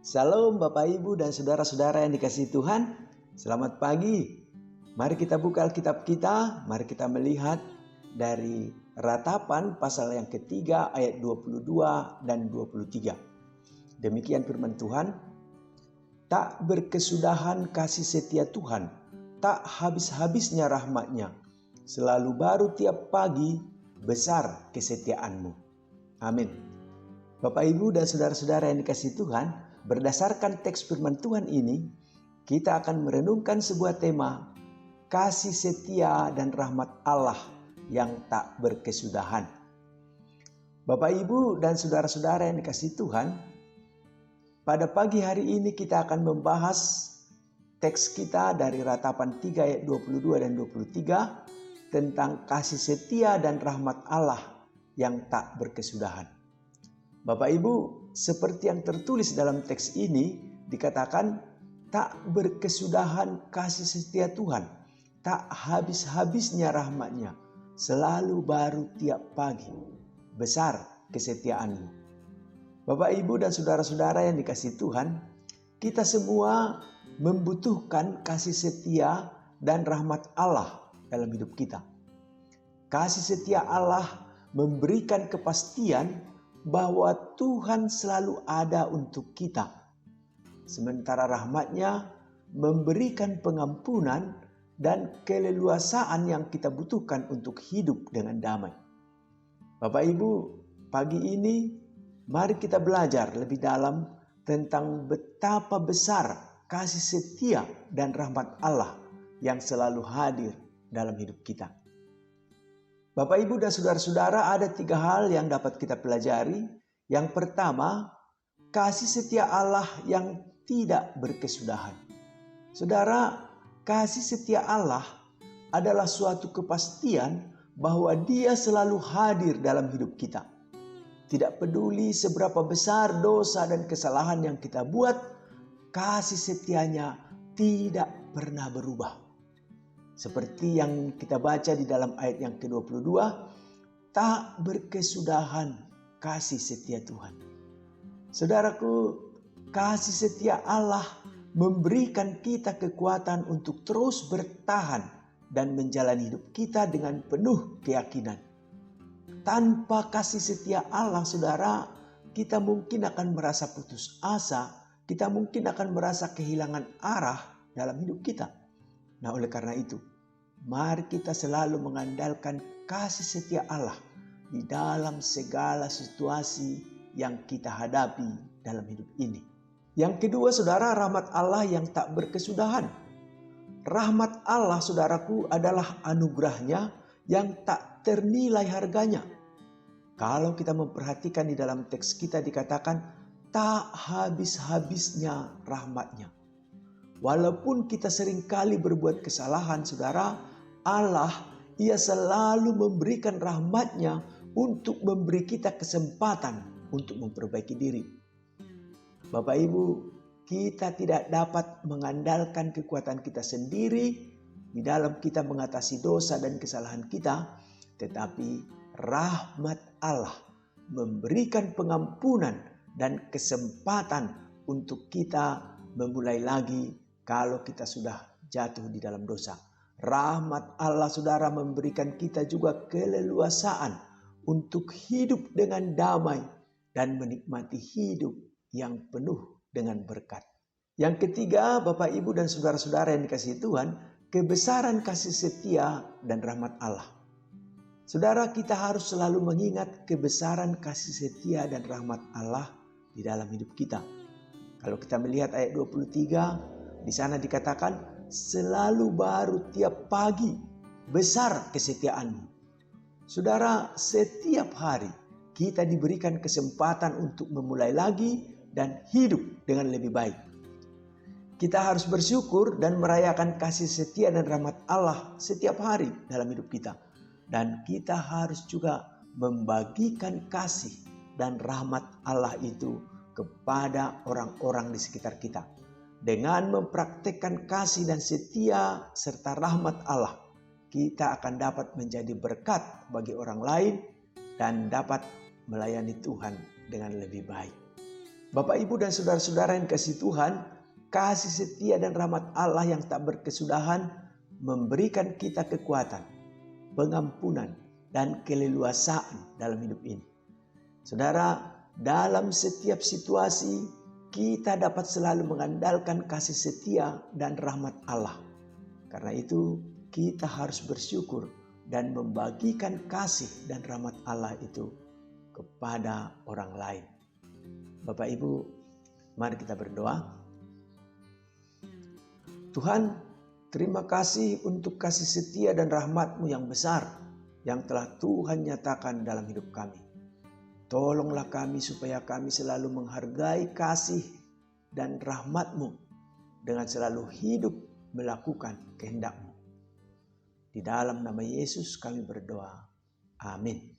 Salam Bapak Ibu dan saudara-saudara yang dikasihi Tuhan. Selamat pagi. Mari kita buka Alkitab kita. Mari kita melihat dari Ratapan pasal yang ketiga ayat 22 dan 23. Demikian firman Tuhan. Tak berkesudahan kasih setia Tuhan, tak habis-habisnya rahmat-Nya. Selalu baru tiap pagi, besar kesetiaan-Mu. Amin. Bapak Ibu dan saudara-saudara yang dikasihi Tuhan, berdasarkan teks firman Tuhan ini, kita akan merenungkan sebuah tema, kasih setia dan rahmat Allah yang tak berkesudahan. Bapak Ibu dan saudara-saudara yang dikasihi Tuhan, pada pagi hari ini kita akan membahas teks kita dari Ratapan 3 ayat 22 dan 23 tentang kasih setia dan rahmat Allah yang tak berkesudahan. Bapak Ibu, seperti yang tertulis dalam teks ini dikatakan tak berkesudahan kasih setia Tuhan, tak habis-habisnya rahmat-Nya, selalu baru tiap pagi, besar kesetiaan-Mu. Bapak Ibu dan saudara-saudara yang dikasihi Tuhan, kita semua membutuhkan kasih setia dan rahmat Allah dalam hidup kita. Kasih setia Allah memberikan kepastian bahwa Tuhan selalu ada untuk kita. Sementara rahmat-Nya memberikan pengampunan dan keleluasaan yang kita butuhkan untuk hidup dengan damai. Bapak Ibu, pagi ini mari kita belajar lebih dalam tentang betapa besar kasih setia dan rahmat Allah yang selalu hadir dalam hidup kita. Bapak Ibu dan saudara-saudara, ada 3 hal yang dapat kita pelajari. Yang pertama, kasih setia Allah yang tidak berkesudahan. Saudara, kasih setia Allah adalah suatu kepastian bahwa Dia selalu hadir dalam hidup kita. Tidak peduli seberapa besar dosa dan kesalahan yang kita buat, kasih setianya tidak pernah berubah. Seperti yang kita baca di dalam ayat yang ke-22, tak berkesudahan kasih setia Tuhan. Saudaraku, kasih setia Allah memberikan kita kekuatan untuk terus bertahan dan menjalani hidup kita dengan penuh keyakinan. Tanpa kasih setia Allah, saudara, kita mungkin akan merasa putus asa, kita mungkin akan merasa kehilangan arah dalam hidup kita. Nah, oleh karena itu, mari kita selalu mengandalkan kasih setia Allah di dalam segala situasi yang kita hadapi dalam hidup ini. Yang kedua, saudara, rahmat Allah yang tak berkesudahan. Rahmat Allah, saudaraku, adalah anugerahnya yang tak ternilai harganya. Kalau kita memperhatikan di dalam teks kita dikatakan tak habis-habisnya rahmat-Nya. Walaupun kita seringkali berbuat kesalahan, saudara, Allah, Ia selalu memberikan rahmat-Nya untuk memberi kita kesempatan untuk memperbaiki diri. Bapak Ibu, kita tidak dapat mengandalkan kekuatan kita sendiri di dalam kita mengatasi dosa dan kesalahan kita, tetapi rahmat Allah memberikan pengampunan dan kesempatan untuk kita memulai lagi kalau kita sudah jatuh di dalam dosa. Rahmat Allah, saudara, memberikan kita juga keleluasaan untuk hidup dengan damai dan menikmati hidup yang penuh dengan berkat. Yang ketiga, Bapak Ibu dan saudara-saudara yang dikasihi Tuhan, kebesaran kasih setia dan rahmat Allah. Saudara, kita harus selalu mengingat kebesaran kasih setia dan rahmat Allah di dalam hidup kita. Kalau kita melihat ayat 23, di sana dikatakan selalu baru tiap pagi, besar kesetiaan-Mu. Saudara, setiap hari kita diberikan kesempatan untuk memulai lagi dan hidup dengan lebih baik. Kita harus bersyukur dan merayakan kasih setia dan rahmat Allah setiap hari dalam hidup kita. Dan kita harus juga membagikan kasih dan rahmat Allah itu kepada orang-orang di sekitar kita. Dengan mempraktikkan kasih dan setia serta rahmat Allah, kita akan dapat menjadi berkat bagi orang lain dan dapat melayani Tuhan dengan lebih baik. Bapak, Ibu, dan saudara-saudara yang kasih Tuhan, kasih setia dan rahmat Allah yang tak berkesudahan memberikan kita kekuatan, pengampunan, dan keleluasaan dalam hidup ini. Saudara, dalam setiap situasi kita dapat selalu mengandalkan kasih setia dan rahmat Allah. Karena itu kita harus bersyukur dan membagikan kasih dan rahmat Allah itu kepada orang lain. Bapak, Ibu, mari kita berdoa. Tuhan, terima kasih untuk kasih setia dan rahmat-Mu yang besar yang telah Tuhan nyatakan dalam hidup kami. Tolonglah kami supaya kami selalu menghargai kasih dan rahmat-Mu dengan selalu hidup melakukan kehendak-Mu. Di dalam nama Yesus kami berdoa. Amin.